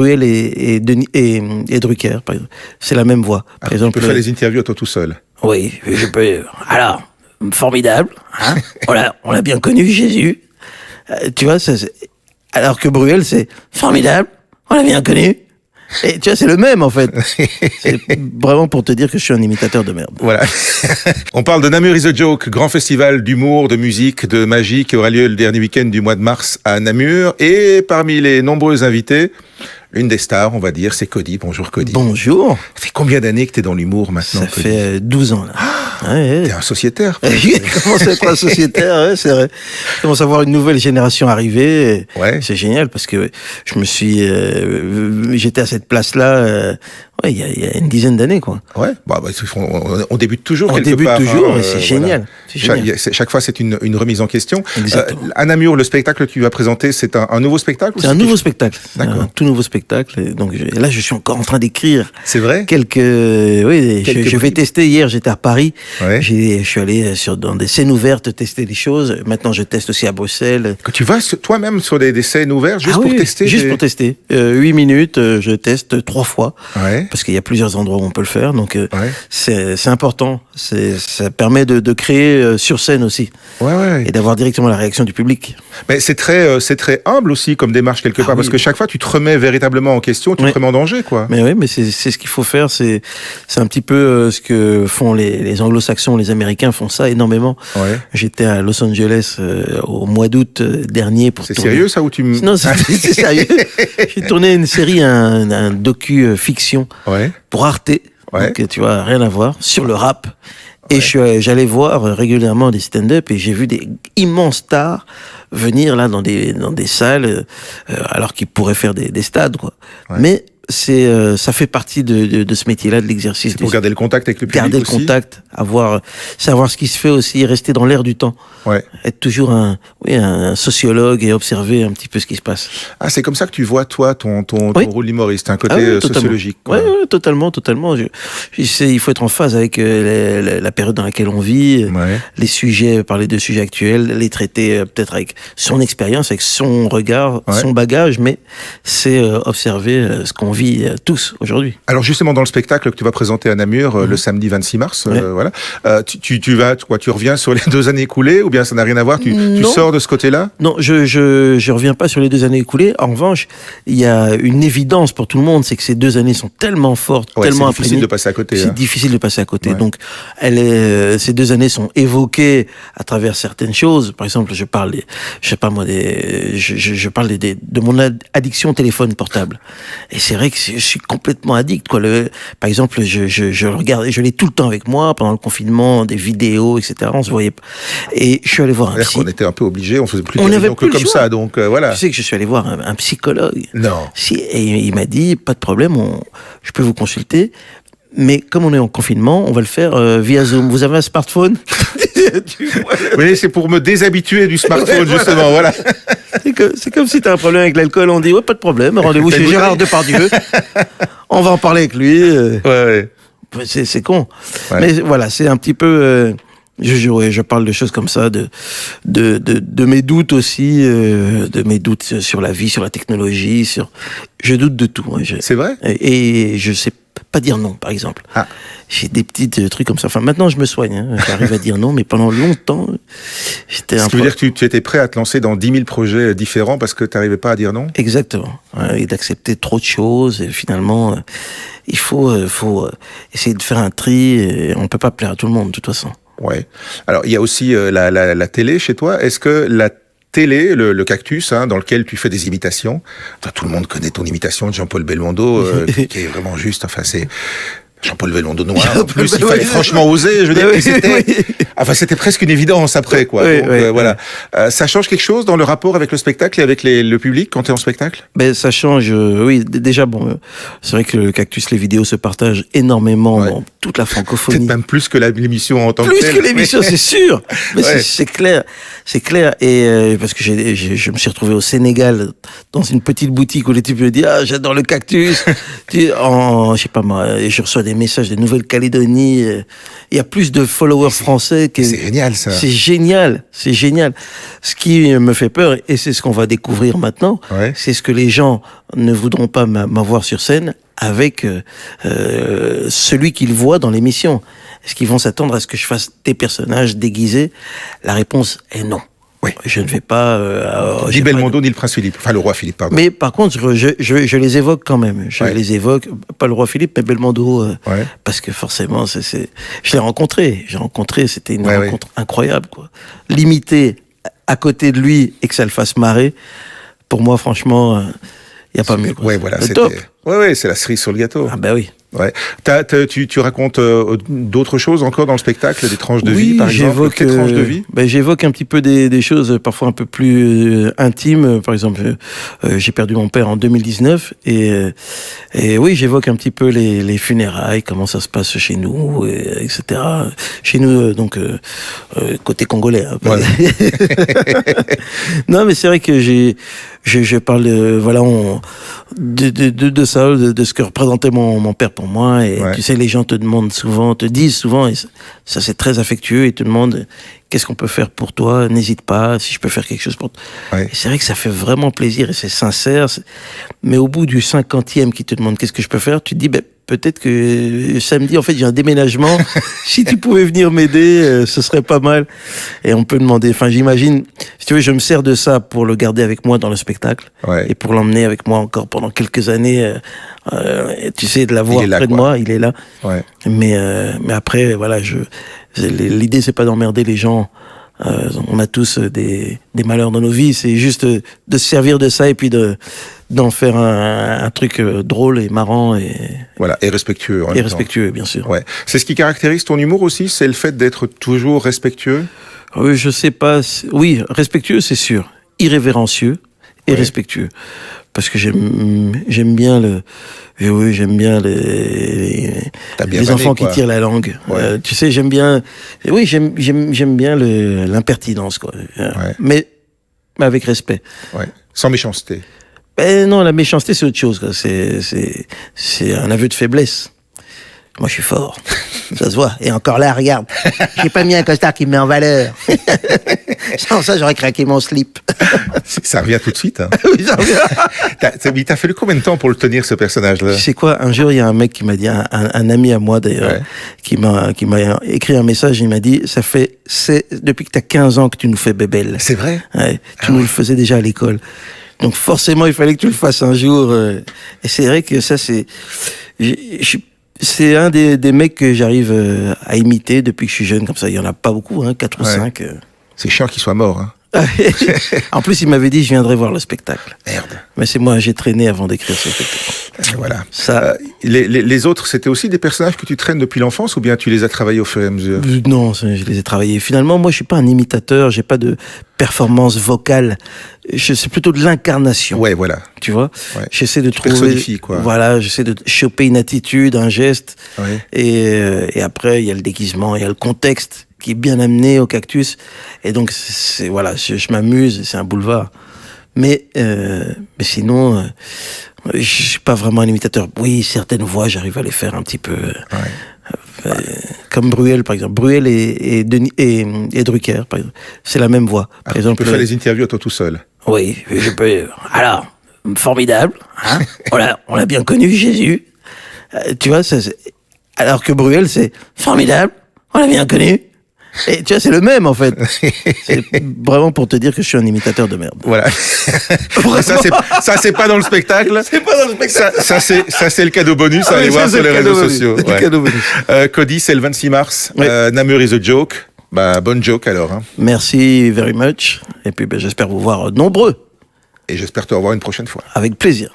Bruel et Drucker, par exemple. C'est la même voix. Par exemple, tu peux faire des interviews à toi tout seul. Oui, je peux. Alors, formidable. Hein, on l'a bien connu, Jésus. Tu vois, alors que Bruel, c'est formidable. On l'a bien connu. Et tu vois, c'est le même, en fait. C'est vraiment pour te dire que je suis un imitateur de merde. Voilà. On parle de Namur is a Joke, grand festival d'humour, de musique, de magie qui aura lieu le dernier week-end du mois de mars à Namur. Et parmi les nombreux invités, une des stars, on va dire, c'est Cody. Bonjour Cody. Bonjour. Ça fait combien d'années que t'es dans l'humour maintenant, Ça Cody? fait 12 ans, là. T'es un sociétaire. Je commence à être un sociétaire, c'est vrai. Je commence à voir une nouvelle génération arriver. Ouais. C'est génial parce que je me suis, j'étais à cette place-là, il y a une dizaine d'années, quoi. Ouais. On débute toujours quelque part. On débute toujours, et c'est génial. Voilà. Chaque fois, c'est une remise en question. Exactement. À Namur, le spectacle que tu vas présenter, c'est un nouveau spectacle? C'est un nouveau spectacle. D'accord. Un tout nouveau spectacle. Et donc là, je suis encore en train d'écrire. C'est vrai? Je vais tester. Hier, j'étais à Paris. Ouais. Je suis allé dans des scènes ouvertes tester des choses. Maintenant, je teste aussi à Bruxelles. Que tu vas toi-même sur des scènes ouvertes juste pour tester? Juste pour tester. 8 minutes, je teste 3 fois. Ouais. Parce qu'il y a plusieurs endroits où on peut le faire. Donc, c'est important. Ça permet de créer sur scène aussi. Ouais. Et d'avoir directement la réaction du public. Mais c'est très humble aussi comme démarche quelque part. Parce que chaque fois, tu te remets véritablement en question, tu te remets en danger, quoi. Mais oui, mais c'est ce qu'il faut faire. C'est un petit peu ce que font les anglo-saxons, les Américains font ça énormément. Ouais. J'étais à Los Angeles au mois d'août dernier pour tourner. C'est sérieux ça ou tu Non, c'est sérieux. J'ai tourné une série, un docu-fiction pour Arte. Ouais. Donc, tu vois, rien à voir, sur le rap. Et j'allais voir régulièrement des stand-up et j'ai vu des immenses stars venir là dans des salles alors qu'ils pourraient faire des stades, quoi. Ouais. Mais ça fait partie de ce métier-là, de l'exercice. C'est pour garder le contact avec le public. Garder aussi. le contact, savoir ce qui se fait aussi, rester dans l'air du temps. Ouais. Être toujours un sociologue et observer un petit peu ce qui se passe. Ah, c'est comme ça que tu vois, toi, ton rôle d'humoriste, un côté sociologique. Oui, totalement. Il faut être en phase avec la période dans laquelle on vit, les sujets, parler de sujets actuels, les traiter peut-être avec son expérience, avec son regard, son bagage, mais c'est observer ce qu'on vit tous aujourd'hui. Alors justement, dans le spectacle que tu vas présenter à Namur le samedi 26 mars, voilà, tu reviens sur les 2 années écoulées ou bien ça n'a rien à voir, tu sors de ce côté-là? Non, je reviens pas sur les 2 années écoulées. En revanche, il y a une évidence pour tout le monde, c'est que ces 2 années sont tellement fortes, tellement imprégnées. C'est difficile de passer à côté. C'est difficile de passer à côté. Donc, ces 2 années sont évoquées à travers certaines choses. Par exemple, je parle de mon addiction au téléphone portable. Et c'est vrai que je suis complètement addict, quoi. Par exemple, je regarde, je l'ai tout le temps avec moi pendant le confinement, des vidéos, etc. On se voyait pas. Et je suis allé voir un psy. On était un peu obligés, on faisait plus de télévision que comme ça, donc voilà. Tu sais que je suis allé voir un psychologue. Non. Et il m'a dit, pas de problème, je peux vous consulter. Mais comme on est en confinement, on va le faire via Zoom. Vous avez un smartphone? Oui, c'est pour me déshabituer du smartphone, justement, voilà. C'est comme si tu as un problème avec l'alcool, on dit, pas de problème, rendez-vous chez Gérard Depardieu. On va en parler avec lui. C'est con. Ouais. Mais voilà, c'est un petit peu... Je parle de choses comme ça, de mes doutes aussi, de mes doutes sur la vie, sur la technologie, je doute de tout. C'est vrai? Et je sais pas dire non, par exemple. Ah. J'ai des petits trucs comme ça. Enfin, maintenant, je me soigne. J'arrive à dire non, mais pendant longtemps, j'étais un peu... Ça veut dire que tu étais prêt à te lancer dans 10 000 projets différents parce que tu n'arrivais pas à dire non? Exactement. Et d'accepter trop de choses. Et finalement, il faut essayer de faire un tri. Et on ne peut pas plaire à tout le monde, de toute façon. Ouais. Alors, il y a aussi la télé chez toi. Est-ce que la télé, le Cactus, dans lequel tu fais des imitations, tout le monde connaît ton imitation de Jean-Paul Belmondo, qui est vraiment juste, enfin, c'est... Jean-Paul Belmondo noir. En plus, il fallait franchement oser. Je veux dire, c'était presque une évidence après, quoi. Voilà. Ça change quelque chose dans le rapport avec le spectacle et avec le public quand tu es en spectacle? Ça change. Oui, déjà, c'est vrai que le Cactus, les vidéos se partagent énormément dans toute la francophonie. Peut-être même plus que l'émission en tant que telle. Plus que l'émission, c'est sûr. Mais c'est clair. Et parce que je me suis retrouvé au Sénégal dans une petite boutique où les types me disent, j'adore le Cactus. Je sais pas moi, et je reçois des messages de Nouvelle-Calédonie. Il y a plus de followers français mecs... C'est génial, ça. C'est génial. Ce qui me fait peur, et c'est ce qu'on va découvrir maintenant, c'est ce que les gens ne voudront pas m'avoir sur scène avec celui qu'ils voient dans l'émission. Est-ce qu'ils vont s'attendre à ce que je fasse des personnages déguisés? La réponse est non. Oui. Je ne vais pas... ni Belmondo, ni le prince Philippe. Enfin, le roi Philippe, pardon. Mais par contre, je les évoque quand même. Je les évoque, pas le roi Philippe, mais Belmondo, parce que forcément, je l'ai rencontré. C'était une rencontre incroyable, quoi. L'imiter à côté de lui et que ça le fasse marrer, pour moi, franchement, il n'y a pas mieux, quoi. Ouais, voilà, c'était top. Ouais, c'est la cerise sur le gâteau. Ah ben oui. Ouais. Tu racontes d'autres choses encore dans le spectacle, des tranches de vie, par exemple. Quelles tranches de vie? J'évoque un petit peu des choses parfois un peu plus intimes. Par exemple, j'ai perdu mon père en 2019 et oui, j'évoque un petit peu les funérailles, comment ça se passe chez nous, etc. Chez nous, donc côté congolais. Hein, non, mais c'est vrai que je parle de ça, de ce que représentait mon père pour moi. Et tu sais, les gens te disent souvent, et ça c'est très affectueux, ils te demandent qu'est-ce qu'on peut faire pour toi, n'hésite pas, si je peux faire quelque chose pour toi. Et c'est vrai que ça fait vraiment plaisir et c'est sincère. Mais au bout du 50e qui te demande qu'est-ce que je peux faire, tu te dis, peut-être que samedi, en fait, j'ai un déménagement. Si tu pouvais venir m'aider, ce serait pas mal. Et on peut demander, j'imagine, si tu veux, je me sers de ça pour le garder avec moi dans le spectacle. Et pour l'emmener avec moi encore pendant quelques années. Tu sais, de l'avoir près de moi, il est là. Mais après, voilà, l'idée, c'est pas d'emmerder les gens. On a tous des malheurs dans nos vies. C'est juste de se servir de ça et puis d'en faire un truc drôle et marrant et respectueux. Et respectueux, bien sûr. C'est ce qui caractérise ton humour aussi, c'est le fait d'être toujours respectueux. Oui, je sais pas. Oui, respectueux, c'est sûr. Irrévérencieux et respectueux. Parce que j'aime bien les enfants qui tirent la langue. Tu sais, j'aime bien l'impertinence, quoi. Mais avec respect. Sans méchanceté. Non, la méchanceté, c'est autre chose, quoi. C'est un aveu de faiblesse. Moi, je suis fort. Ça se voit. Et encore là, regarde. J'ai pas mis un costard qui me met en valeur. Sans ça, j'aurais craqué mon slip. Ça revient tout de suite. Hein. Oui, ça revient. T'as fallu combien de temps pour le tenir, ce personnage-là? Tu sais quoi? Un jour, il y a un mec qui m'a dit, un ami à moi d'ailleurs, qui m'a écrit un message. Il m'a dit, depuis que t'as 15 ans que tu nous fais bébelle. C'est vrai? Tu nous le faisais déjà à l'école. Donc forcément, il fallait que tu le fasses un jour. Et c'est vrai que ça, c'est un des mecs que j'arrive à imiter depuis que je suis jeune, comme ça. Il y en a pas beaucoup, 4 ou 5. C'est chiant qu'il soit mort. Hein. En plus, il m'avait dit, je viendrais voir le spectacle. Merde. Mais c'est moi, j'ai traîné avant d'écrire ce spectacle. Voilà. Ça... les autres, c'était aussi des personnages que tu traînes depuis l'enfance ou bien tu les as travaillés au fur et à mesure? Non, je les ai travaillés. Finalement, moi, je suis pas un imitateur, j'ai pas de performance vocale. C'est plutôt de l'incarnation. Voilà. Tu vois? J'essaie de trouver... personnifie, quoi. Voilà, j'essaie de choper une attitude, un geste. Et après, il y a le déguisement, il y a le contexte qui est bien amené au Cactus. Et donc, je m'amuse, c'est un boulevard. Mais sinon, je suis pas vraiment un imitateur. Oui, certaines voix, j'arrive à les faire un petit peu. Comme Bruel, par exemple. Bruel et Drucker, par exemple. C'est la même voix. Par exemple, tu peux faire les interviews à toi tout seul. Oui, je peux. Alors, formidable. Hein. On l'a bien connu, Jésus. Tu vois, alors que Bruel, c'est formidable. On l'a bien connu. Et tu vois, c'est le même, en fait. C'est vraiment pour te dire que je suis un imitateur de merde. Voilà. ça, c'est pas dans le spectacle. C'est pas dans le spectacle. Ça, c'est le cadeau bonus à aller voir sur les réseaux sociaux. Le cadeau bonus. Cody, c'est le 26 mars. Namur is a joke. Bonne joke, alors. Hein. Merci very much. Et puis, j'espère vous voir nombreux. Et j'espère te revoir une prochaine fois. Avec plaisir.